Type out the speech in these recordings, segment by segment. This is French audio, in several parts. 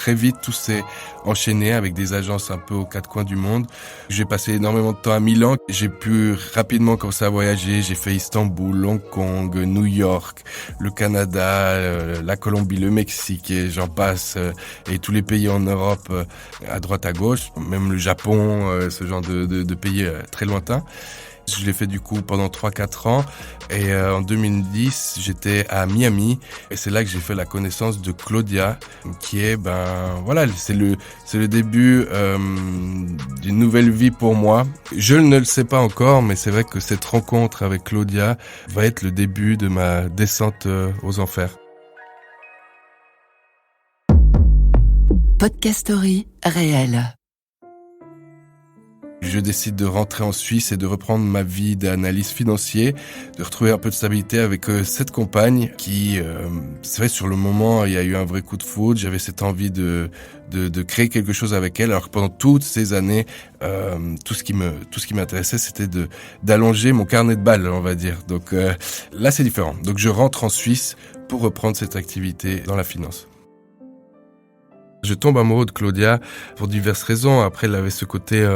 très vite, tout s'est enchaîné avec des agences un peu aux quatre coins du monde. J'ai passé énormément de temps à Milan. J'ai pu rapidement commencer à voyager. J'ai fait Istanbul, Hong Kong, New York, le Canada, la Colombie, le Mexique et j'en passe. Et tous les pays en Europe, à droite, à gauche. Même le Japon, ce genre de pays très lointains. Je l'ai fait du coup pendant 3-4 ans et en 2010 j'étais à Miami et c'est là que j'ai fait la connaissance de Claudia qui est c'est le début d'une nouvelle vie pour moi. Je ne le sais pas encore mais c'est vrai que cette rencontre avec Claudia va être le début de ma descente aux enfers. Podcast Story réel. Je décide de rentrer en Suisse et de reprendre ma vie d'analyste financier, de retrouver un peu de stabilité avec cette compagne qui, c'est vrai, sur le moment, il y a eu un vrai coup de foudre. J'avais cette envie de créer quelque chose avec elle, alors que pendant toutes ces années, tout ce qui m'intéressait, c'était d'allonger mon carnet de balles, on va dire. Donc là, c'est différent. Donc je rentre en Suisse pour reprendre cette activité dans la finance. Je tombe amoureux de Claudia pour diverses raisons. Après, elle avait ce côté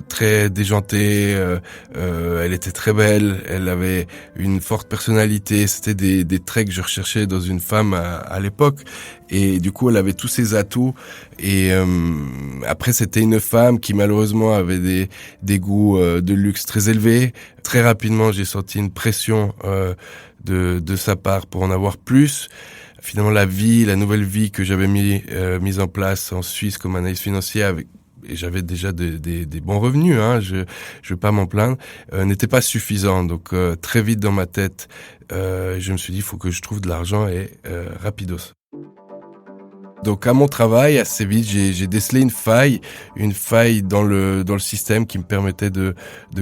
très déjanté. Elle était très belle. Elle avait une forte personnalité. C'était des traits que je recherchais dans une femme à l'époque. Et du coup, elle avait tous ses atouts. Et après, c'était une femme qui malheureusement avait des goûts de luxe très élevés. Très rapidement, j'ai senti une pression de sa part pour en avoir plus. Finalement, la nouvelle vie que j'avais mise en place en Suisse comme analyste financier et j'avais déjà des bons revenus, je vais pas m'en plaindre, n'était pas suffisant. Donc très vite dans ma tête, je me suis dit il faut que je trouve de l'argent et rapidos. Donc à mon travail, assez vite, j'ai décelé une faille dans le système qui me permettait de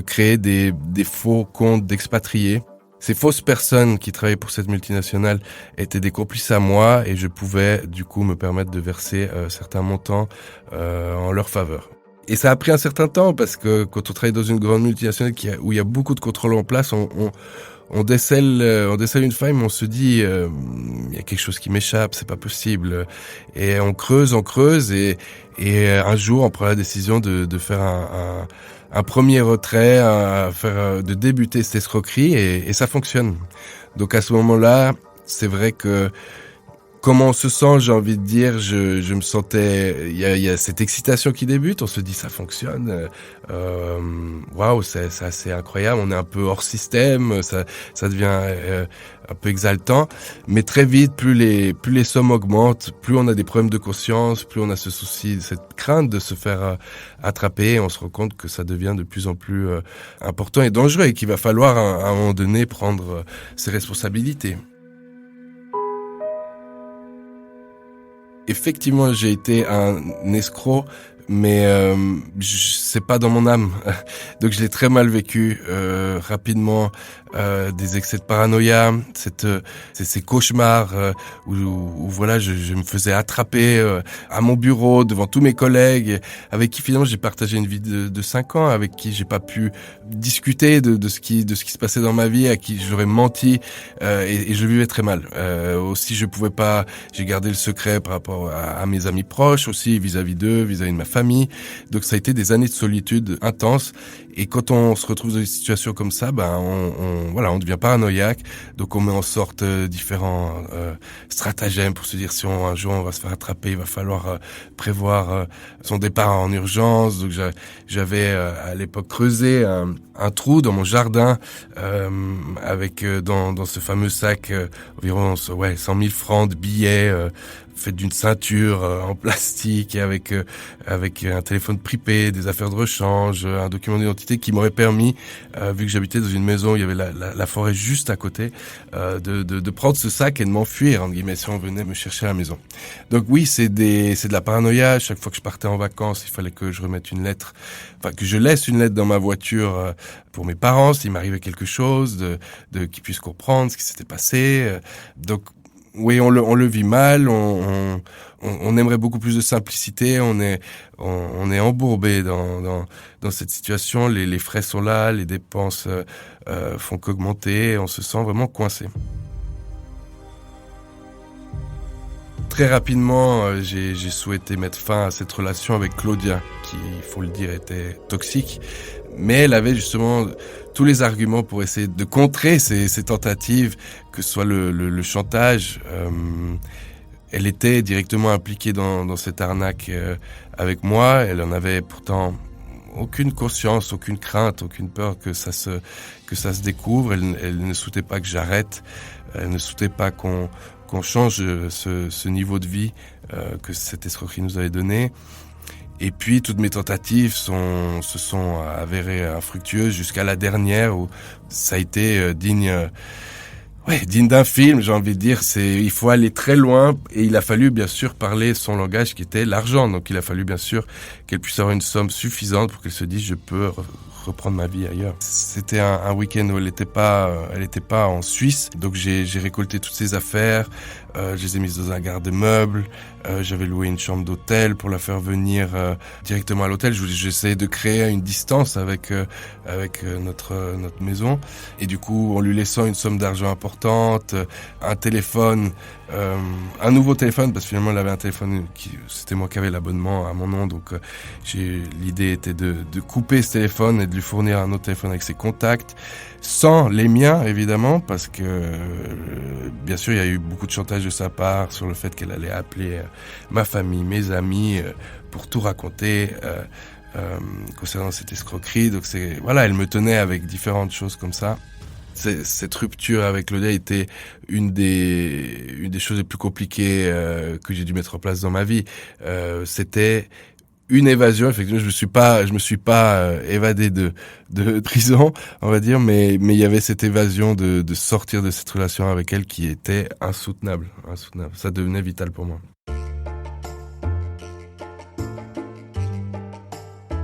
créer des faux comptes d'expatriés. Ces fausses personnes qui travaillaient pour cette multinationale étaient des complices à moi et je pouvais du coup me permettre de verser certains montants en leur faveur. Et ça a pris un certain temps parce que quand on travaille dans une grande multinationale où il y a beaucoup de contrôles en place, on décèle une faille, mais on se dit il y a quelque chose qui m'échappe, c'est pas possible. Et on creuse et un jour on prend la décision de faire un premier retrait, de débuter cette escroquerie et ça fonctionne. Donc à ce moment-là, c'est vrai que comment on se sent, j'ai envie de dire, je me sentais, il y a cette excitation qui débute, on se dit ça fonctionne, waouh, c'est assez incroyable, on est un peu hors système, ça devient un peu exaltant, mais très vite, plus les sommes augmentent, plus on a des problèmes de conscience, plus on a ce souci, cette crainte de se faire attraper, et on se rend compte que ça devient de plus en plus important et dangereux et qu'il va falloir à un moment donné prendre ses responsabilités. Effectivement, j'ai été un escroc, mais c'est pas dans mon âme. Donc je l'ai très mal vécu rapidement, des excès de paranoïa, ces cauchemars où voilà, je me faisais attraper à mon bureau devant tous mes collègues avec qui finalement j'ai partagé une vie de 5 ans, avec qui j'ai pas pu discuter de ce qui se passait dans ma vie, à qui j'aurais menti et je le vivais très mal. Aussi j'ai gardé le secret par rapport à mes amis proches aussi, vis-à-vis d'eux, vis-à-vis de ma famille. Donc ça a été des années de solitude intense. Et quand on se retrouve dans une situation comme ça, on devient paranoïaque. Donc on met en sorte différents stratagèmes pour se dire si un jour on va se faire attraper, il va falloir prévoir son départ en urgence. Donc j'avais à l'époque creusé un trou dans mon jardin avec dans ce fameux sac environ 100 000 francs de billets fait d'une ceinture en plastique et avec un téléphone pripé, des affaires de rechange, un document d'identité qui m'aurait permis, vu que j'habitais dans une maison où il y avait la forêt juste à côté, de prendre ce sac et de m'enfuir, entre guillemets, si on venait me chercher à la maison. Donc oui, c'est de la paranoïa. Chaque fois que je partais en vacances, il fallait que je remette une lettre, que je laisse une lettre dans ma voiture pour mes parents, s'il m'arrivait quelque chose, qu'ils puissent comprendre ce qui s'était passé. Donc oui, on le vit mal, on aimerait beaucoup plus de simplicité, on est embourbé dans cette situation, les frais sont là, les dépenses font qu'augmenter, on se sent vraiment coincé. Très rapidement, j'ai souhaité mettre fin à cette relation avec Claudia, qui, il faut le dire, était toxique. Mais elle avait justement tous les arguments pour essayer de contrer ces tentatives, que ce soit le chantage. Elle était directement impliquée dans cette arnaque avec moi. Elle en avait pourtant aucune conscience, aucune crainte, aucune peur que ça se découvre. Elle ne souhaitait pas que j'arrête. Elle ne souhaitait pas qu'on change ce niveau de vie que cette escroquerie nous avait donné. Et puis toutes mes tentatives se sont avérées infructueuses jusqu'à la dernière où ça a été digne d'un film, j'ai envie de dire. Il faut aller très loin et il a fallu bien sûr parler son langage qui était l'argent. Donc il a fallu bien sûr qu'elle puisse avoir une somme suffisante pour qu'elle se dise je peux reprendre ma vie ailleurs. C'était un week-end où elle était pas en Suisse. Donc j'ai récolté toutes ses affaires, je les ai mises dans un garde-meuble. J'avais loué une chambre d'hôtel pour la faire venir directement à l'hôtel. J'essayais de créer une distance avec notre maison. Et du coup, en lui laissant une somme d'argent importante, un téléphone, un nouveau téléphone, parce que finalement, elle avait un téléphone c'était moi qui avais l'abonnement à mon nom. Donc, l'idée était de couper ce téléphone et de lui fournir un autre téléphone avec ses contacts, sans les miens, évidemment, parce que, bien sûr, il y a eu beaucoup de chantage de sa part sur le fait qu'elle allait appeler ma famille, mes amis, pour tout raconter concernant cette escroquerie. Donc elle me tenait avec différentes choses comme ça. Cette rupture avec Claudia était une des choses les plus compliquées que j'ai dû mettre en place dans ma vie. C'était une évasion, effectivement. Je me suis pas évadé de prison, on va dire, mais il y avait cette évasion de sortir de cette relation avec elle qui était insoutenable. Ça devenait vital pour moi.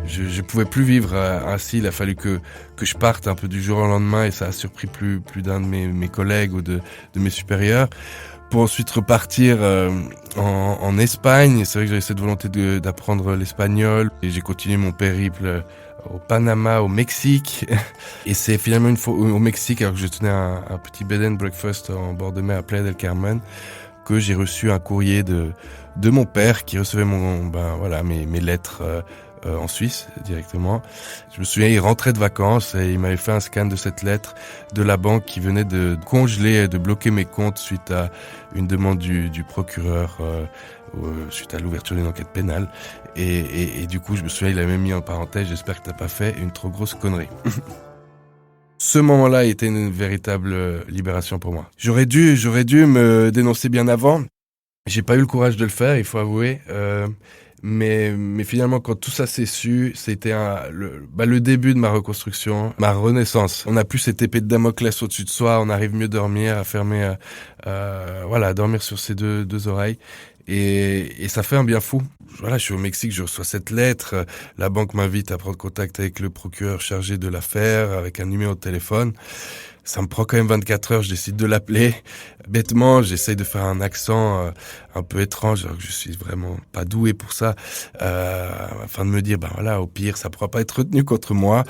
Je pouvais plus vivre ainsi. Il a fallu que je parte un peu du jour au lendemain, et ça a surpris plus d'un de mes collègues ou de mes supérieurs, pour ensuite repartir en Espagne. C'est vrai que j'avais cette volonté d'apprendre l'espagnol, et j'ai continué mon périple au Panama, au Mexique. Et c'est finalement une fois au Mexique, alors que je tenais un petit bed and breakfast en bord de mer à Playa del Carmen, que j'ai reçu un courrier de mon père qui recevait mes lettres en Suisse directement. Je me souviens, il rentrait de vacances et il m'avait fait un scan de cette lettre de la banque qui venait de congeler, de bloquer mes comptes suite à une demande du procureur, suite à l'ouverture d'une enquête pénale. Et du coup, je me souviens, il avait mis en parenthèse: j'espère que t'as pas fait une trop grosse connerie. Ce moment-là a été une véritable libération pour moi. J'aurais dû me dénoncer bien avant. J'ai pas eu le courage de le faire, il faut avouer. Mais finalement, quand tout ça s'est su, c'était le début de ma reconstruction, ma renaissance. On n'a plus cette épée de Damoclès au-dessus de soi, on arrive mieux dormir, à fermer, à dormir sur ses deux oreilles. Et ça fait un bien fou. Je suis au Mexique, je reçois cette lettre. La banque m'invite à prendre contact avec le procureur chargé de l'affaire, avec un numéro de téléphone. Ça me prend quand même 24 heures, je décide de l'appeler. Bêtement, j'essaye de faire un accent un peu étrange, alors que je suis vraiment pas doué pour ça, afin de me dire, au pire, ça pourra pas être retenu contre moi.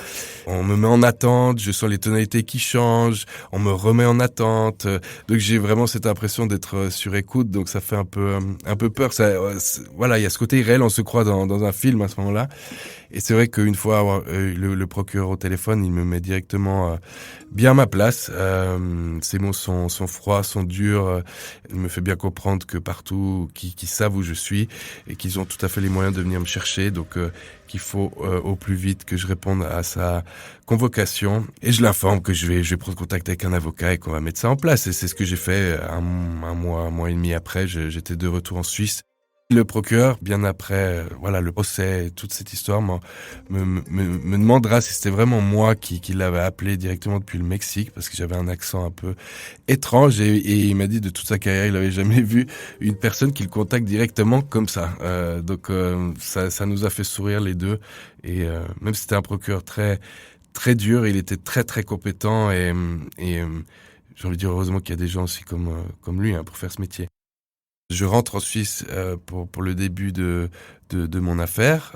On me met en attente, je sens les tonalités qui changent, on me remet en attente. Donc j'ai vraiment cette impression d'être sur écoute, donc ça fait un peu peur. Il y a ce côté irréel, on se croit dans un film à ce moment-là. Et c'est vrai qu'une fois avoir le procureur au téléphone, il me met directement bien à ma place. Ces mots sont froids, sont durs. Il me fait bien comprendre que partout, qu'ils savent où je suis et qu'ils ont tout à fait les moyens de venir me chercher. Donc qu'il faut au plus vite que je réponde à sa convocation. Et je l'informe que je vais prendre contact avec un avocat et qu'on va mettre ça en place. Et c'est ce que j'ai fait un mois et demi après. J'étais de retour en Suisse. Le procureur, bien après, le procès, toute cette histoire, me demandera si c'était vraiment moi qui l'avais appelé directement depuis le Mexique, parce que j'avais un accent un peu étrange, et il m'a dit de toute sa carrière, il avait jamais vu une personne qui le contacte directement comme ça. Donc ça nous a fait sourire les deux, et même si c'était un procureur très très dur, il était très très compétent, et j'ai envie de dire heureusement qu'il y a des gens aussi comme lui pour faire ce métier. Je rentre en Suisse pour le début de mon affaire,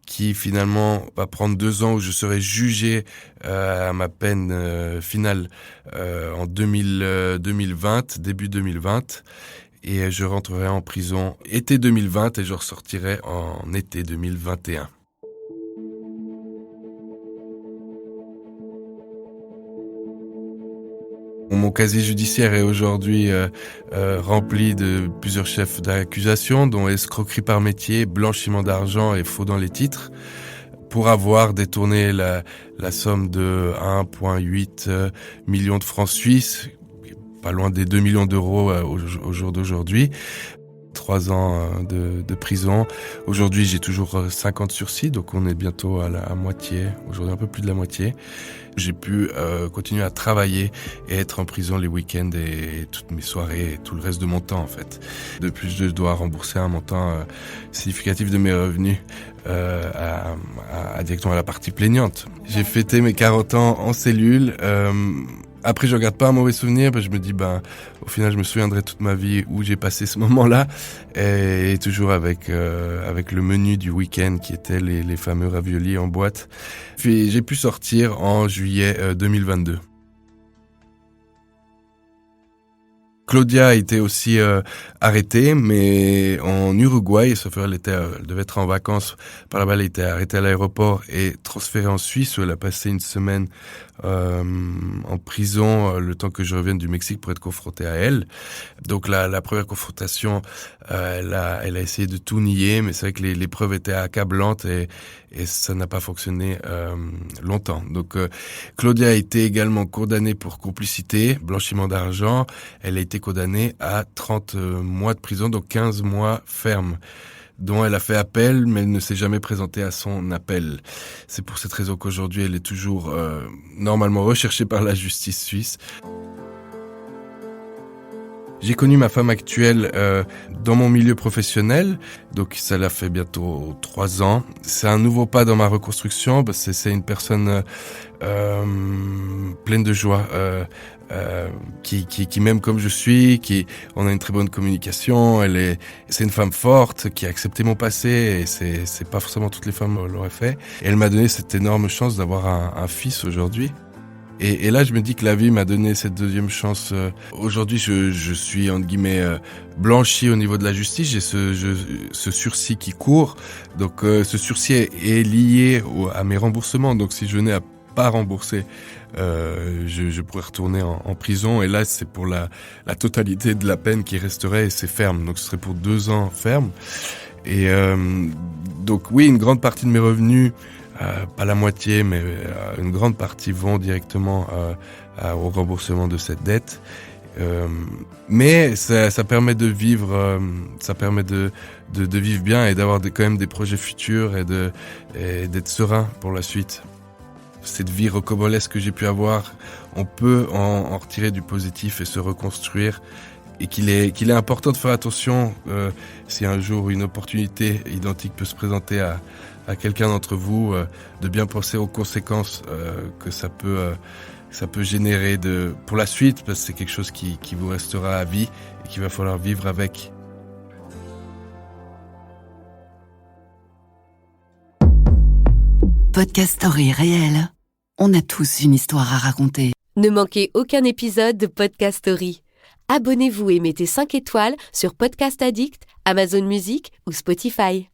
qui finalement va prendre 2 ans, où je serai jugé à ma peine finale en 2020, début 2020. Et je rentrerai en prison été 2020 et je ressortirai en été 2021. Mon casier judiciaire est aujourd'hui rempli de plusieurs chefs d'accusation, dont escroquerie par métier, blanchiment d'argent et faux dans les titres, pour avoir détourné la somme de 1,8 million de francs suisses, pas loin des 2 millions d'euros au jour d'aujourd'hui. 3 ans de prison. Aujourd'hui, j'ai toujours 50 sursis, donc on est bientôt à moitié. Aujourd'hui, un peu plus de la moitié. J'ai pu continuer à travailler et être en prison les week-ends et toutes mes soirées et tout le reste de mon temps, en fait. De plus, je dois rembourser un montant significatif de mes revenus directement à la partie plaignante. J'ai fêté mes 40 ans en cellule. Après, je regarde pas un mauvais souvenir, parce que je me dis, au final, je me souviendrai toute ma vie où j'ai passé ce moment-là, et toujours avec le menu du week-end qui était les fameux raviolis en boîte. Puis j'ai pu sortir en juillet 2022. Claudia a été aussi arrêtée, mais en Uruguay, sauf qu'elle devait être en vacances. Par là-bas, elle a été arrêtée à l'aéroport et transférée en Suisse, où elle a passé une semaine en prison, le temps que je revienne du Mexique pour être confrontée à elle. Donc la première confrontation, elle a essayé de tout nier, mais c'est vrai que les preuves étaient accablantes et ça n'a pas fonctionné longtemps. Donc Claudia a été également condamnée pour complicité, blanchiment d'argent. Elle a été condamnée à 30 mois de prison, donc 15 mois fermes, dont elle a fait appel, mais elle ne s'est jamais présentée à son appel. C'est pour cette raison qu'aujourd'hui, elle est toujours normalement recherchée par la justice suisse. J'ai connu ma femme actuelle dans mon milieu professionnel, donc ça l'a fait bientôt 3 ans. C'est un nouveau pas dans ma reconstruction, parce que c'est une personne pleine de joie, qui m'aime comme je suis, on a une très bonne communication. C'est une femme forte qui a accepté mon passé, et c'est pas forcément toutes les femmes l'auraient fait. Et elle m'a donné cette énorme chance d'avoir un fils aujourd'hui. Et là, je me dis que la vie m'a donné cette deuxième chance. Aujourd'hui, je suis, entre guillemets, blanchi au niveau de la justice. J'ai ce sursis qui court. Donc, ce sursis est lié à mes remboursements. Donc, si je venais à pas rembourser, je pourrais retourner en prison. Et là, c'est pour la totalité de la peine qui resterait, et c'est ferme. Donc, ce serait pour 2 ans ferme. Et donc, oui, une grande partie de mes revenus, pas la moitié, mais une grande partie vont directement au remboursement de cette dette. Mais ça permet de vivre, ça permet de vivre bien et d'avoir quand même des projets futurs et d'être serein pour la suite. Cette vie rocambolesque que j'ai pu avoir, on peut en retirer du positif et se reconstruire. Et qu'il est important de faire attention si un jour une opportunité identique peut se présenter à quelqu'un d'entre vous, de bien penser aux conséquences que ça peut générer pour la suite, parce que c'est quelque chose qui vous restera à vie et qu'il va falloir vivre avec. Podcast Story réel. On a tous une histoire à raconter. Ne manquez aucun épisode de Podcast Story. Abonnez-vous et mettez 5 étoiles sur Podcast Addict, Amazon Music ou Spotify.